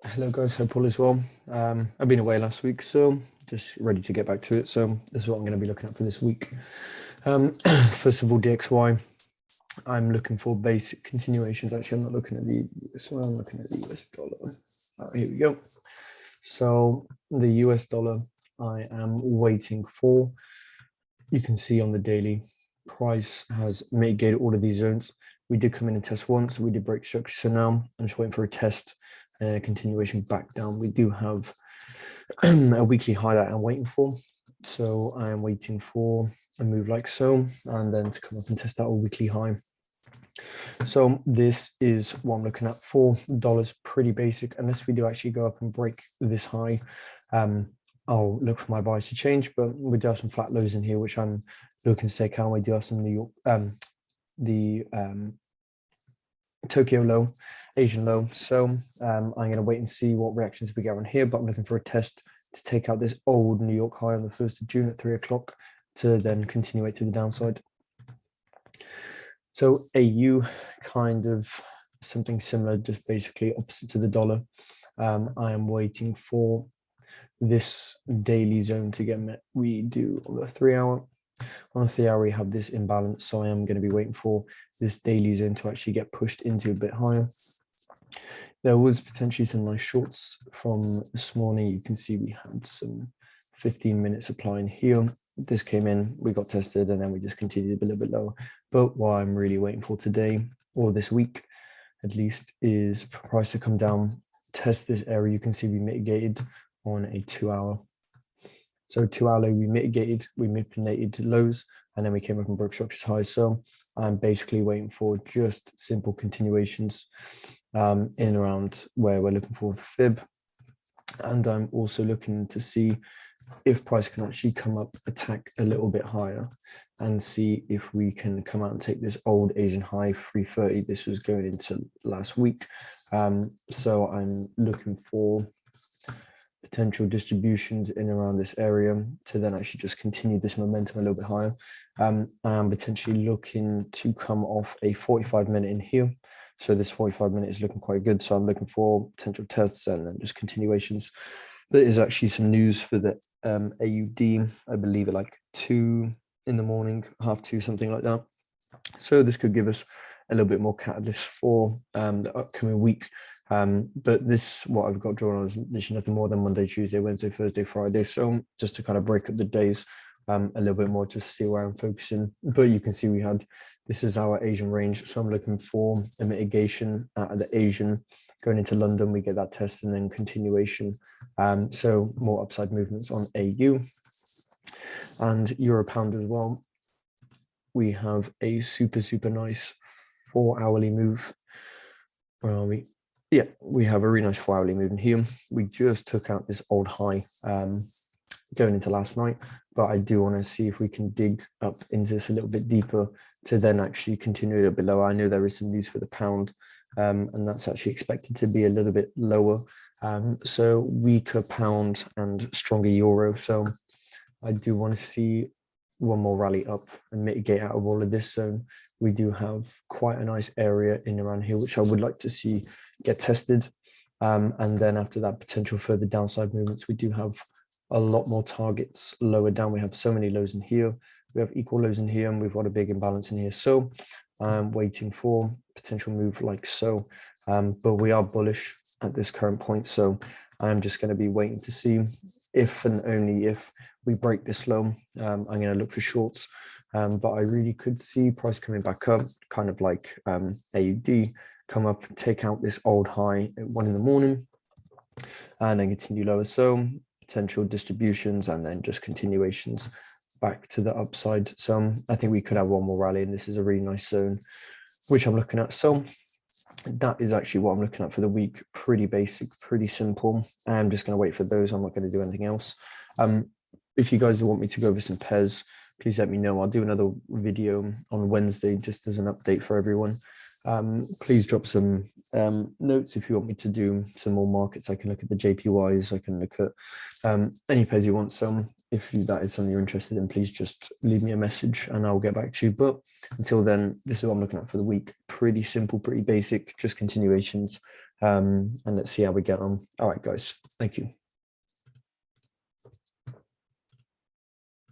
Hello guys, hope all is well. I've been away last week, so just ready to get back to it. So this is what I'm going to be looking at for this week. First of all, DXY, I'm looking for basic continuations. Actually, I'm not looking at the US, I'm looking at the US dollar. Here we go. So the US dollar, I am waiting for. You can see on the daily, price has mitigated all of these zones. We did come in and test once, we did break structure. So now I'm just waiting for a test and a continuation back down. We do have a weekly high that I'm waiting for. So I am waiting for a move like so, and then to come up and test that weekly high. So this is what I'm looking at for dollars, pretty basic. Unless we do actually go up and break this high, I'll look for my buys to change, but we do have some flat lows in here, which I'm looking to take out. We do have some New York, the Tokyo low, Asian low. So I'm going to wait and see what reactions we get on here, but I'm looking for a test to take out this old New York high on the 1st of June at 3 o'clock to then continue it to the downside. So AU, kind of something similar, just basically opposite to the dollar. I am waiting for this daily zone to get met. We do on the 3 hour. On the 3 hour, we have this imbalance. So I am going to be waiting for this daily zone to actually get pushed into a bit higher. There was potentially some nice shorts from this morning. You can see we had some 15-minute supply in here. This came in, we got tested, and then we just continued a little bit lower. But what I'm really waiting for today, or this week at least, is for price to come down, test this area. You can see we mitigated on a 2 hour. So 2 hour low, we mitigated, we manipulated lows, and then we came up and broke structures highs. So I'm basically waiting for just simple continuations in and around where we're looking for the fib. And I'm also looking to see if price can actually come up, attack a little bit higher, and see if we can come out and take this old Asian high 330. This was going into last week. So I'm looking for potential distributions in around this area to then actually just continue this momentum a little bit higher. I'm potentially looking to come off a 45-minute in here. So this 45-minute is looking quite good. So I'm looking for potential tests and then just continuations. There is actually some news for the AUD, I believe at like 2 in the morning, 1:30, something like that. So this could give us a little bit more catalyst for the upcoming week. But this, what I've got drawn on is literally nothing more than Monday, Tuesday, Wednesday, Thursday, Friday. So just to kind of break up the days a little bit more, just to see where I'm focusing. But you can see we had, this is our Asian range. So I'm looking for a mitigation at the Asian going into London. We get that test and then continuation. So more upside movements on AU and Euro pound as well. We have a super nice 4 hourly move. Where are we? Yeah, we have a really nice 4 hourly move in here. We just took out this old high going into last night, but I do want to see if we can dig up into this a little bit deeper to then actually continue a little bit lower. I know there is some news for the pound, and that's actually expected to be a little bit lower. So weaker pound and stronger euro. So I do want to see one more rally up and mitigate out of all of this zone. We do have quite a nice area in around here, which I would like to see get tested. And then after that, potential further downside movements. We do have a lot more targets lower down. We have so many lows in here. We have equal lows in here, and we've got a big imbalance in here. So I'm waiting for potential move like so. But we are bullish at this current point. So I'm just going to be waiting to see if and only if we break this low. I'm going to look for shorts, but I really could see price coming back up, kind of like AUD, come up, take out this old high at 1 in the morning, and then continue lower. So potential distributions and then just continuations back to the upside. So I think we could have one more rally, and this is a really nice zone, which I'm looking at. So that is actually what I'm looking at for the week. Pretty basic, pretty simple. I'm just going to wait for those. I'm not going to do anything else. If you guys want me to go over some pairs, please let me know. I'll do another video on Wednesday just as an update for everyone. Please drop some notes if you want me to do some more markets. I can look at the JPYs, I can look at any pairs you want. So if that is something you're interested in, please just leave me a message and I'll get back to you. But until then, this is what I'm looking at for the week. Pretty simple, pretty basic, just continuations. And let's see how we get on. All right, guys. Thank you.